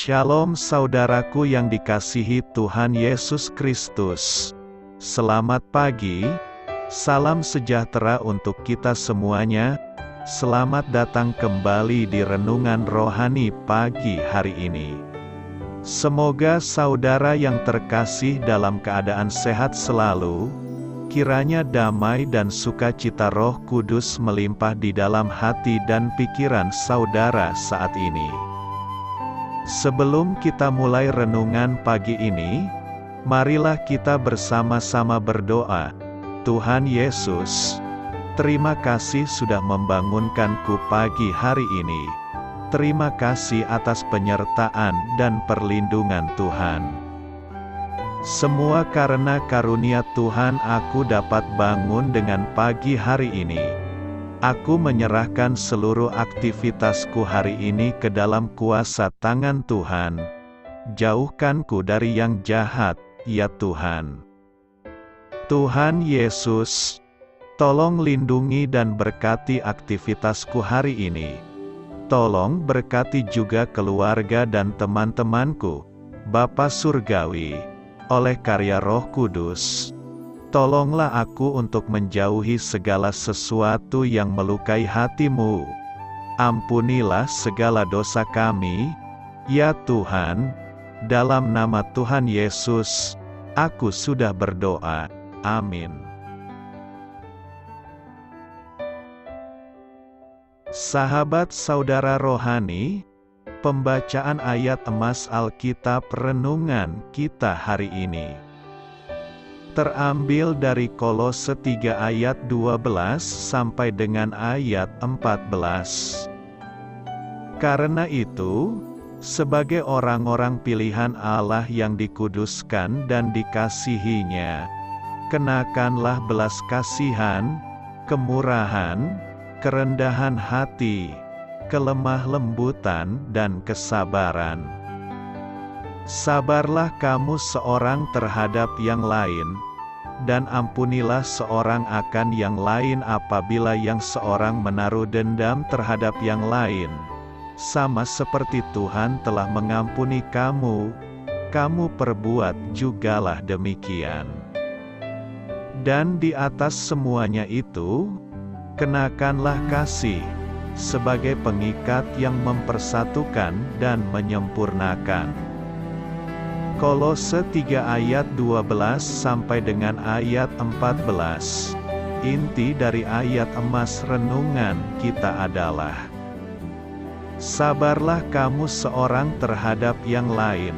Shalom saudaraku yang dikasihi Tuhan Yesus Kristus. Selamat pagi, salam sejahtera untuk kita semuanya. Selamat datang kembali di Renungan Rohani pagi hari ini. Semoga saudara yang terkasih dalam keadaan sehat selalu. Kiranya damai dan sukacita Roh Kudus melimpah di dalam hati dan pikiran saudara saat ini. Sebelum kita mulai renungan pagi ini, marilah kita bersama-sama berdoa. Tuhan Yesus, terima kasih sudah membangunkanku pagi hari ini. Terima kasih atas penyertaan dan perlindungan Tuhan. Semua karena karunia Tuhan aku dapat bangun dengan pagi hari ini. Aku menyerahkan seluruh aktivitasku hari ini ke dalam kuasa tangan Tuhan. Jauhkanku dari yang jahat, ya Tuhan. Tuhan Yesus, tolong lindungi dan berkati aktivitasku hari ini. Tolong berkati juga keluarga dan teman-temanku, Bapa Surgawi, oleh karya Roh Kudus. Tolonglah aku untuk menjauhi segala sesuatu yang melukai hati-Mu. Ampunilah segala dosa kami, ya Tuhan. Dalam nama Tuhan Yesus, aku sudah berdoa. Amin. Sahabat saudara rohani, pembacaan ayat emas Alkitab renungan kita hari ini terambil dari Kolose 3 ayat 12 sampai dengan ayat 14. Karena itu, sebagai orang-orang pilihan Allah yang dikuduskan dan dikasihinya, kenakanlah belas kasihan, kemurahan, kerendahan hati, kelemah lembutan dan kesabaran. Sabarlah kamu seorang terhadap yang lain, dan ampunilah seorang akan yang lain apabila yang seorang menaruh dendam terhadap yang lain. Sama seperti Tuhan telah mengampuni kamu, kamu perbuat jugalah demikian. Dan di atas semuanya itu, kenakanlah kasih, sebagai pengikat yang mempersatukan dan menyempurnakan. Kolose 3 ayat 12 sampai dengan ayat 14. Inti dari ayat emas renungan kita adalah: sabarlah kamu seorang terhadap yang lain,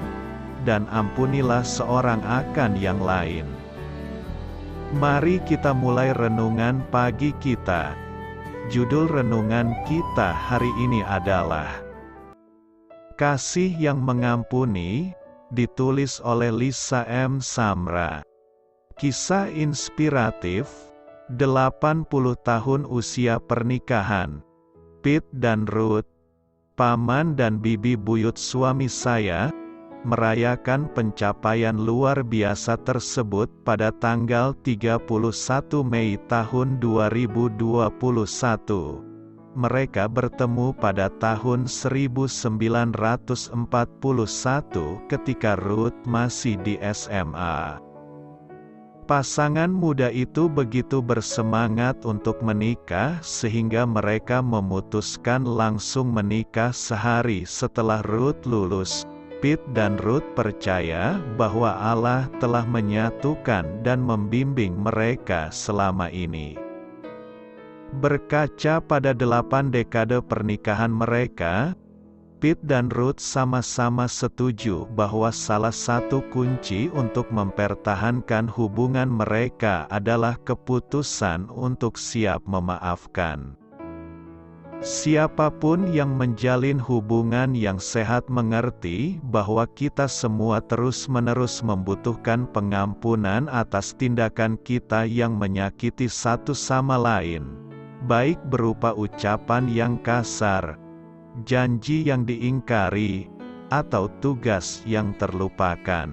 dan ampunilah seorang akan yang lain. Mari kita mulai renungan pagi kita. Judul renungan kita hari ini adalah Kasih yang Mengampuni, ditulis oleh Lisa M. Samra. Kisah inspiratif, 80 tahun usia pernikahan. Pete dan Ruth, paman dan bibi buyut suami saya, merayakan pencapaian luar biasa tersebut pada tanggal 31 Mei tahun 2021. Mereka bertemu pada tahun 1941 ketika Ruth masih di SMA. Pasangan muda itu begitu bersemangat untuk menikah sehingga mereka memutuskan langsung menikah sehari setelah Ruth lulus. Pete dan Ruth percaya bahwa Allah telah menyatukan dan membimbing mereka selama ini. Berkaca pada 8 dekade pernikahan mereka, Pete dan Ruth sama-sama setuju bahwa salah satu kunci untuk mempertahankan hubungan mereka adalah keputusan untuk siap memaafkan. Siapapun yang menjalin hubungan yang sehat mengerti bahwa kita semua terus-menerus membutuhkan pengampunan atas tindakan kita yang menyakiti satu sama lain, baik berupa ucapan yang kasar, janji yang diingkari, atau tugas yang terlupakan.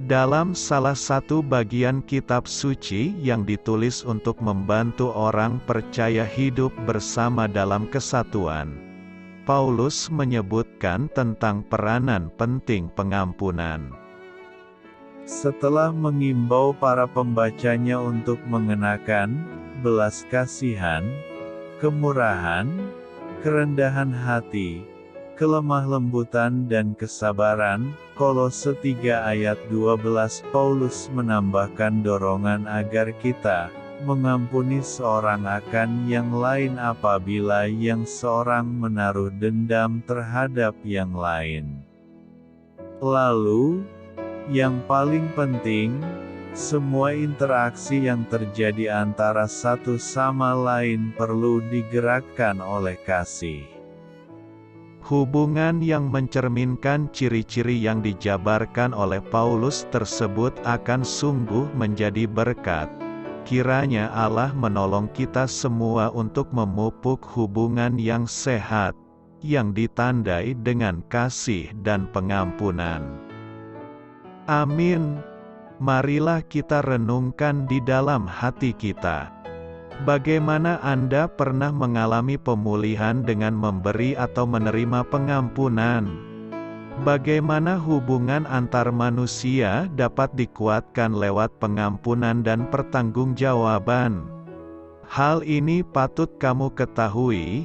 Dalam salah satu bagian kitab suci yang ditulis untuk membantu orang percaya hidup bersama dalam kesatuan, Paulus menyebutkan tentang peranan penting pengampunan. Setelah mengimbau para pembacanya untuk mengenakan belas kasihan, kemurahan, kerendahan hati, kelemah lembutan dan kesabaran, Kolose 3 ayat 12, Paulus menambahkan dorongan agar kita mengampuni seorang akan yang lain apabila yang seorang menaruh dendam terhadap yang lain. Lalu, yang paling penting, semua interaksi yang terjadi antara satu sama lain perlu digerakkan oleh kasih. Hubungan yang mencerminkan ciri-ciri yang dijabarkan oleh Paulus tersebut akan sungguh menjadi berkat. Kiranya Allah menolong kita semua untuk memupuk hubungan yang sehat, yang ditandai dengan kasih dan pengampunan. Amin. Marilah kita renungkan di dalam hati kita. Bagaimana Anda pernah mengalami pemulihan dengan memberi atau menerima pengampunan? Bagaimana hubungan antar manusia dapat dikuatkan lewat pengampunan dan pertanggungjawaban? Hal ini patut kamu ketahui,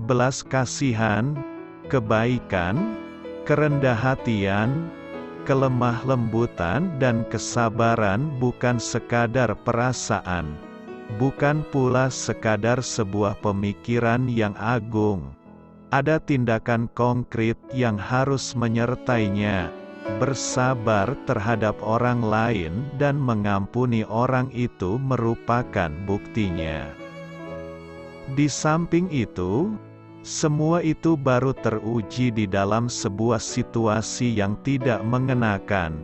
belas kasihan, kebaikan, kerendah hatian, kelemah lembutan dan kesabaran bukan sekadar perasaan, bukan pula sekadar sebuah pemikiran yang agung. Ada tindakan konkret yang harus menyertainya, bersabar terhadap orang lain dan mengampuni orang itu merupakan buktinya. Di samping itu, semua itu baru teruji di dalam sebuah situasi yang tidak mengenakan,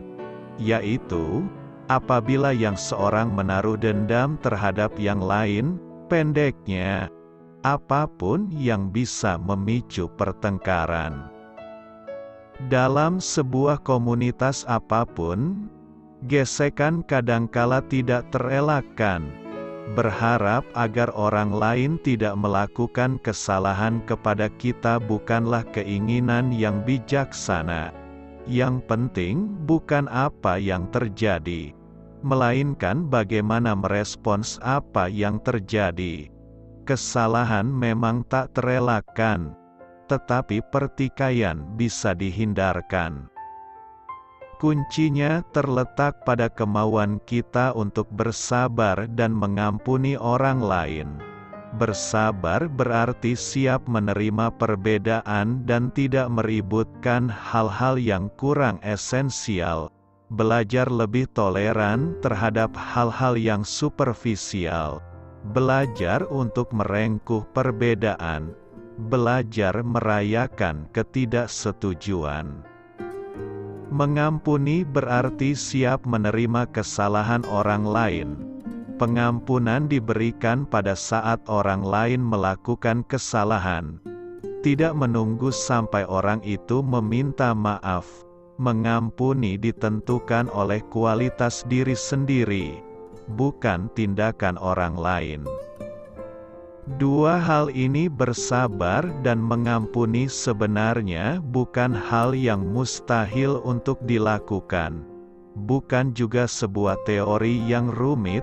yaitu, apabila yang seorang menaruh dendam terhadap yang lain, pendeknya, apapun yang bisa memicu pertengkaran. Dalam sebuah komunitas apapun, gesekan kadangkala tidak terelakkan. Berharap agar orang lain tidak melakukan kesalahan kepada kita bukanlah keinginan yang bijaksana. Yang penting bukan apa yang terjadi, melainkan bagaimana merespons apa yang terjadi. Kesalahan memang tak terelakkan, tetapi pertikaian bisa dihindarkan. Kuncinya terletak pada kemauan kita untuk bersabar dan mengampuni orang lain. Bersabar berarti siap menerima perbedaan dan tidak meributkan hal-hal yang kurang esensial. Belajar lebih toleran terhadap hal-hal yang superficial. Belajar untuk merengkuh perbedaan. Belajar merayakan ketidaksetujuan. Mengampuni berarti siap menerima kesalahan orang lain. Pengampunan diberikan pada saat orang lain melakukan kesalahan. Tidak menunggu sampai orang itu meminta maaf. Mengampuni ditentukan oleh kualitas diri sendiri, bukan tindakan orang lain. Dua hal ini, bersabar dan mengampuni, sebenarnya bukan hal yang mustahil untuk dilakukan. Bukan juga sebuah teori yang rumit.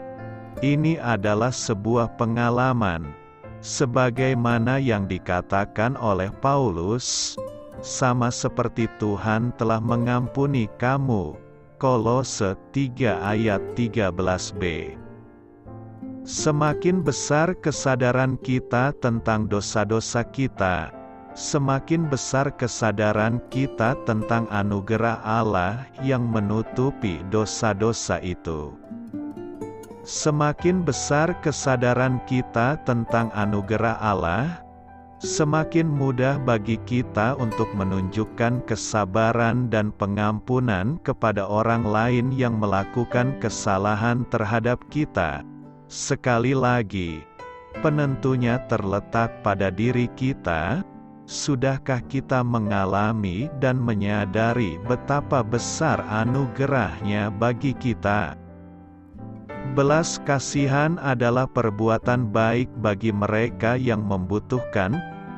Ini adalah sebuah pengalaman. Sebagaimana yang dikatakan oleh Paulus, sama seperti Tuhan telah mengampuni kamu. Kolose 3 ayat 13b. Semakin besar kesadaran kita tentang dosa-dosa kita, semakin besar kesadaran kita tentang anugerah Allah yang menutupi dosa-dosa itu. Semakin besar kesadaran kita tentang anugerah Allah, semakin mudah bagi kita untuk menunjukkan kesabaran dan pengampunan kepada orang lain yang melakukan kesalahan terhadap kita. Sekali lagi, penentunya terletak pada diri kita. Sudahkah kita mengalami dan menyadari betapa besar anugerahnya bagi kita? Belas kasihan adalah perbuatan baik bagi mereka yang membutuhkan,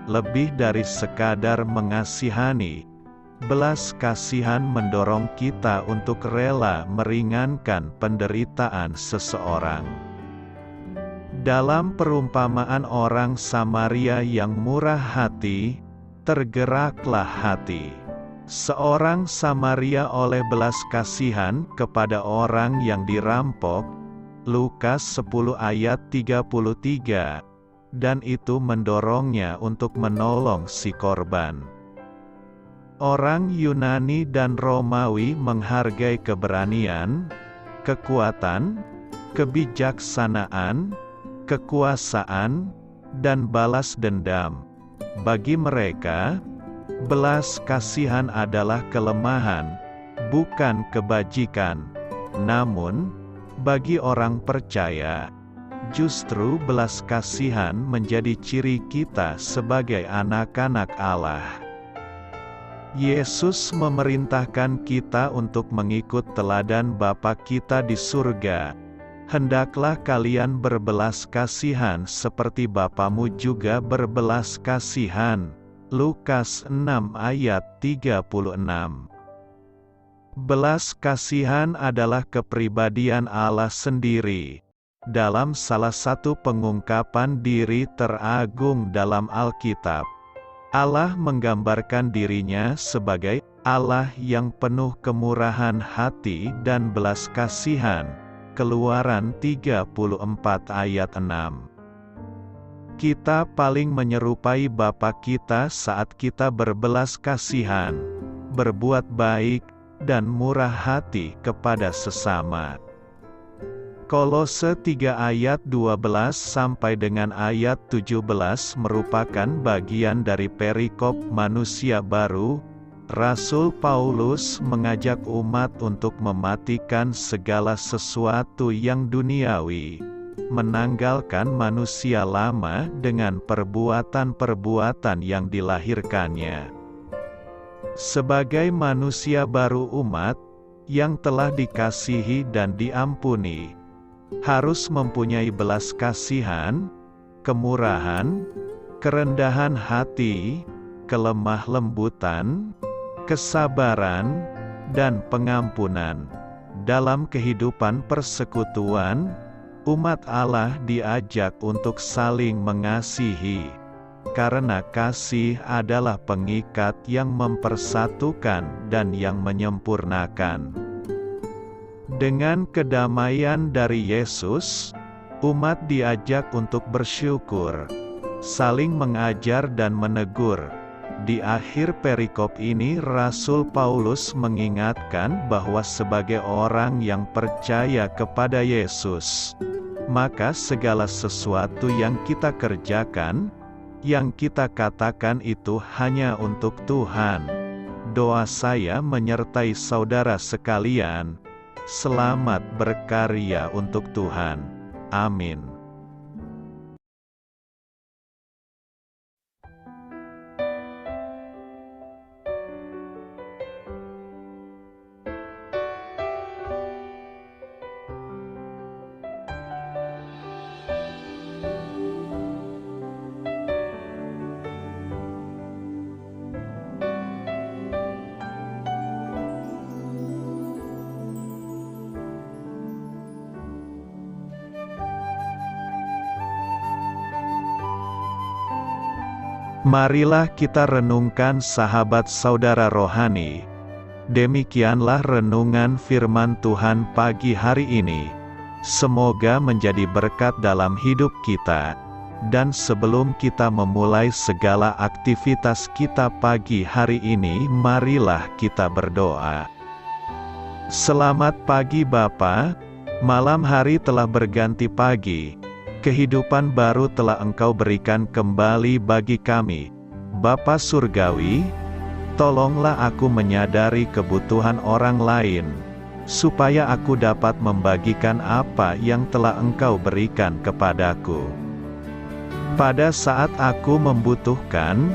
lebih dari sekadar mengasihani. Belas kasihan mendorong kita untuk rela meringankan penderitaan seseorang. Dalam perumpamaan orang Samaria yang murah hati, tergeraklah hati seorang Samaria oleh belas kasihan kepada orang yang dirampok. Lukas 10 ayat 33. Dan itu mendorongnya untuk menolong si korban. Orang Yunani dan Romawi menghargai keberanian, kekuatan, kebijaksanaan, kekuasaan, dan balas dendam. Bagi mereka, belas kasihan adalah kelemahan, bukan kebajikan. Namun, bagi orang percaya, justru belas kasihan menjadi ciri kita sebagai anak-anak Allah. Yesus memerintahkan kita untuk mengikut teladan Bapa kita di surga. Hendaklah kalian berbelas kasihan seperti Bapamu juga berbelas kasihan. Lukas 6 ayat 36. Belas kasihan adalah kepribadian Allah sendiri. Dalam salah satu pengungkapan diri teragung dalam Alkitab, Allah menggambarkan dirinya sebagai Allah yang penuh kemurahan hati dan belas kasihan. Keluaran 34 ayat 6. Kita paling menyerupai Bapa kita saat kita berbelas kasihan, berbuat baik, dan murah hati kepada sesama. Kolose 3 ayat 12 sampai dengan ayat 17 merupakan bagian dari perikop manusia baru. Rasul Paulus mengajak umat untuk mematikan segala sesuatu yang duniawi, menanggalkan manusia lama dengan perbuatan-perbuatan yang dilahirkannya. Sebagai manusia baru umat, yang telah dikasihi dan diampuni, harus mempunyai belas kasihan, kemurahan, kerendahan hati, kelemah lembutan, kesabaran, dan pengampunan. Dalam kehidupan persekutuan, umat Allah diajak untuk saling mengasihi, karena kasih adalah pengikat yang mempersatukan dan yang menyempurnakan. Dengan kedamaian dari Yesus, umat diajak untuk bersyukur, saling mengajar dan menegur. Di akhir perikop ini Rasul Paulus mengingatkan bahwa sebagai orang yang percaya kepada Yesus, maka segala sesuatu yang kita kerjakan, yang kita katakan itu hanya untuk Tuhan. Doa saya menyertai saudara sekalian. Selamat berkarya untuk Tuhan. Amin. Marilah kita renungkan sahabat saudara rohani. Demikianlah renungan firman Tuhan pagi hari ini. Semoga menjadi berkat dalam hidup kita. Dan sebelum kita memulai segala aktivitas kita pagi hari ini, marilah kita berdoa. Selamat pagi Bapa, malam hari telah berganti pagi. Kehidupan baru telah Engkau berikan kembali bagi kami. Bapa Surgawi, tolonglah aku menyadari kebutuhan orang lain, supaya aku dapat membagikan apa yang telah Engkau berikan kepadaku. Pada saat aku membutuhkan,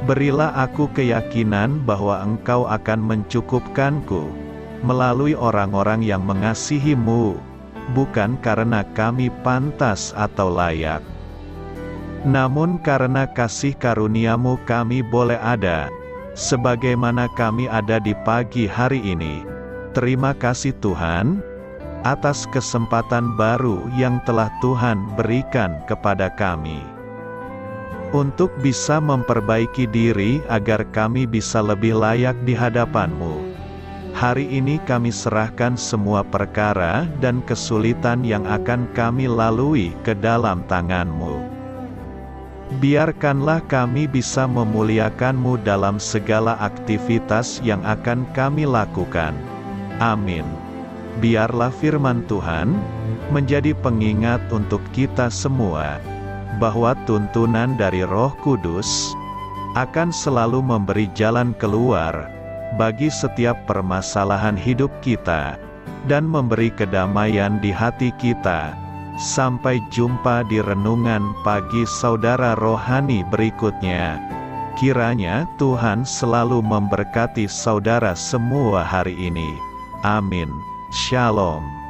berilah aku keyakinan bahwa Engkau akan mencukupkanku, melalui orang-orang yang mengasihi-Mu, bukan karena kami pantas atau layak. Namun karena kasih karunia-Mu kami boleh ada, sebagaimana kami ada di pagi hari ini. Terima kasih Tuhan, atas kesempatan baru yang telah Tuhan berikan kepada kami. Untuk bisa memperbaiki diri agar kami bisa lebih layak di hadapan-Mu. Hari ini kami serahkan semua perkara dan kesulitan yang akan kami lalui ke dalam tangan-Mu. Biarkanlah kami bisa memuliakan-Mu dalam segala aktivitas yang akan kami lakukan. Amin. Biarlah firman Tuhan menjadi pengingat untuk kita semua, bahwa tuntunan dari Roh Kudus akan selalu memberi jalan keluar bagi setiap permasalahan hidup kita, dan memberi kedamaian di hati kita. Sampai jumpa di renungan pagi saudara rohani berikutnya. Kiranya Tuhan selalu memberkati saudara semua hari ini. Amin. Shalom.